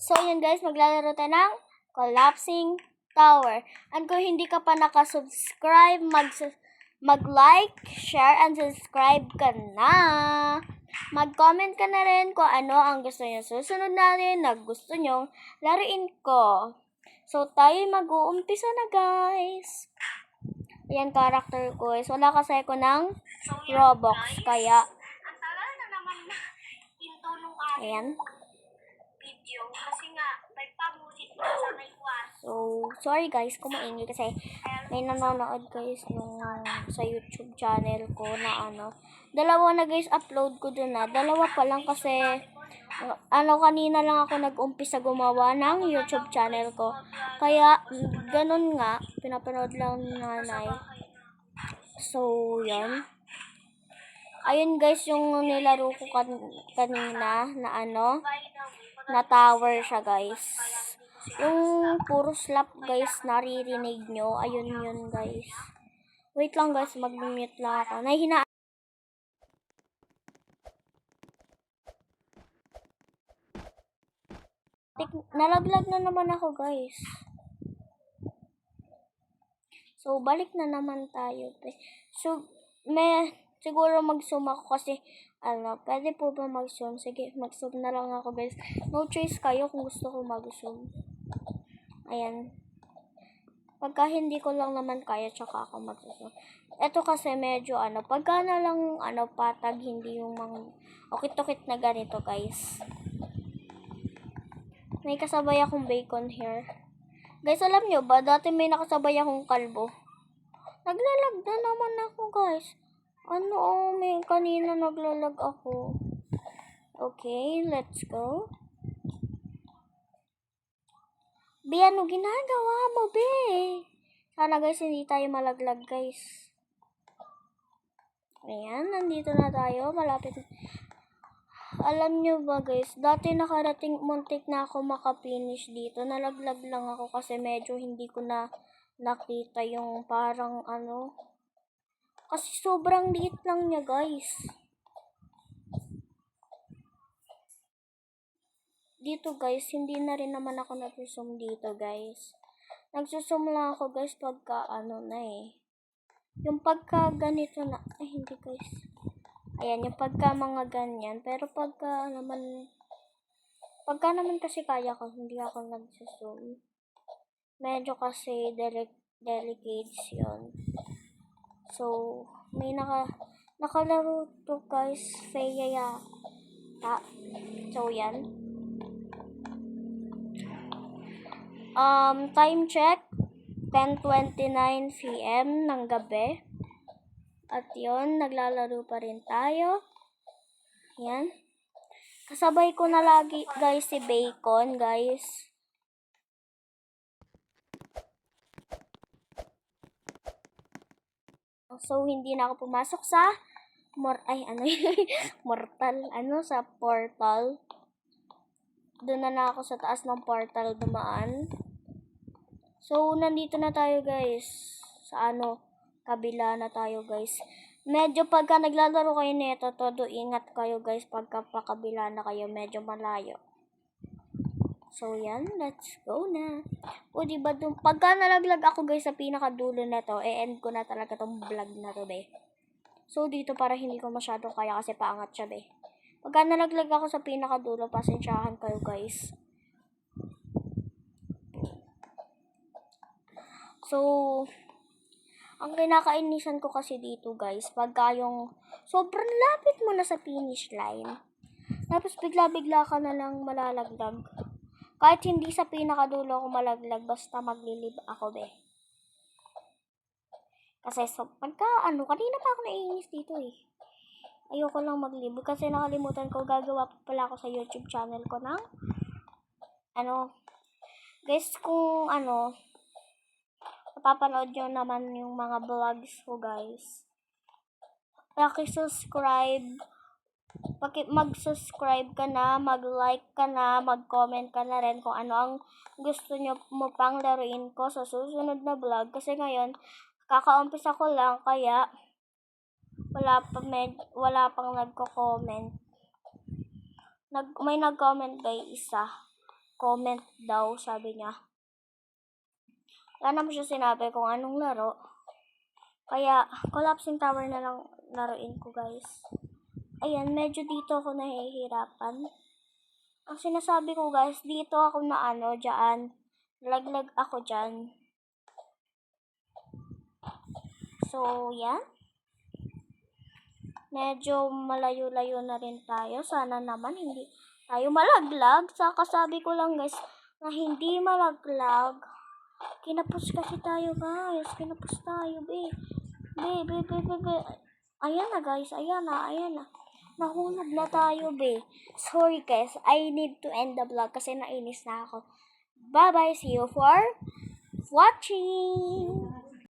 So, yun guys, maglalaro tayo ng Collapsing Tower. And kung hindi ka pa nakasubscribe, mag-like, share, and subscribe ka na. Mag-comment ka na rin kung ano ang gusto nyo susunod natin na gusto nyo laruin ko. So, tayo mag-uumpisa na guys. Ayan, character ko is wala kasi ako ng Robux, kaya ayan. Video kasi nga may pamulit na sa may kwan. So, sorry guys kung maingay kasi may nanonood guys nung sa YouTube channel ko na dalawa na guys upload ko dun na. Dalawa pa lang kasi kanina lang ako nag-umpisa gumawa ng YouTube channel ko. Kaya ganun nga, pinapanood lang ni nanay. So, yan. Ayun guys yung nilaro ko kanina na na tower siya guys. Yung puro slap guys naririnig nyo. Ayun yun guys. Wait lang guys, mag-mute lang ako. Nalaglag na naman ako guys. So, balik na naman tayo. So, siguro mag-zoom ako kasi, pwede po ba mag-zoom? Sige, mag-zoom na lang ako guys. No choice kayo kung gusto ko mag-zoom. Ayan. Pagka hindi ko lang naman kaya, tsaka ako mag-zoom. Ito kasi medyo, pagka na lang, patag, hindi yung mga okit-okit na ganito guys. May kasabay akong bacon here. Guys, alam nyo ba, dati may nakasabay akong kalbo. Naglalag na naman ako guys. May kanina naglalag ako. Okay, let's go. Be, ano ginagawa mo, be? Sana guys, hindi tayo malaglag, guys. Ayan, nandito na tayo. Malapit. Alam nyo ba, guys, dati nakarating, muntik na ako makapinish dito. Nalaglag lang ako kasi medyo hindi ko na nakita yung parang kasi sobrang liit lang niya, guys. Dito, guys, hindi na rin naman ako nag-zoom dito, guys. Nagsusum lang ako, guys, pagka Yung pagka ganito na, hindi, guys. Ayan, yung pagka mga ganyan. Pero pagka naman kasi kaya ko, hindi ako nagsusum. Medyo kasi delicate yun. So, may nakalaro to guys, Feya So, yan. Time check, 10:29 PM ng gabi. At yun, naglalaro pa rin tayo. Yan. Kasabay ko na lagi guys si Bacon, guys. So, hindi na ako pumasok sa mortal, sa portal. Doon na ako sa taas ng portal dumaan. So, nandito na tayo, guys. Sa kabila na tayo, guys. Medyo pagka naglalaro kayo nito, todo ingat kayo, guys. Pagka pakabila na kayo, medyo malayo. So, yan. Let's go na. O, diba pagka nalaglag ako, guys, sa pinakadulo na to, end ko na talaga tong vlog na to, be. So, dito para hindi ko masyado kaya kasi paangat siya, be. Pagka nalaglag ako sa pinakadulo, pasensyahan kayo, guys. So, ang kinakainisan ko kasi dito, guys, pagka yung sobrang lapit mo na sa finish line, tapos bigla-bigla ka na lang malalaglag. Kahit hindi sa pinakadulo ako malaglag, basta maglilib ako, be. Kasi pagka kanina pa ako naiinis dito, eh. Ayoko lang maglib kasi nakalimutan ko, gagawa pa pala ako sa YouTube channel ko ng guys, kung napapanood nyo naman yung mga vlogs ko, guys, mag-subscribe ka na, mag-like ka na, mag-comment ka na rin kung ano ang gusto nyo mo pang laruin ko sa susunod na vlog. Kasi ngayon, kakaumpisa ko lang, kaya wala pang nagko-comment. May nag-comment guys, isa. comment daw, sabi niya. Wala naman siya sinabi kung anong laro. Kaya, collapsing tower na lang laruin ko, guys. Ayan, medyo dito ako nahihirapan. Ang sinasabi ko, guys, dito ako na dyan. Laglag ako dyan. So, yan. Medyo malayo-layo na rin tayo. Sana naman hindi tayo malaglag. Saka sabi ko lang, guys, na hindi malaglag. Kinapos kasi tayo, guys. Kinapos tayo, be. Be. Ayan na, guys. Ayan na. Nahulog na tayo, be. Sorry, guys. I need to end the vlog kasi nainis na ako. Bye-bye. See you for watching.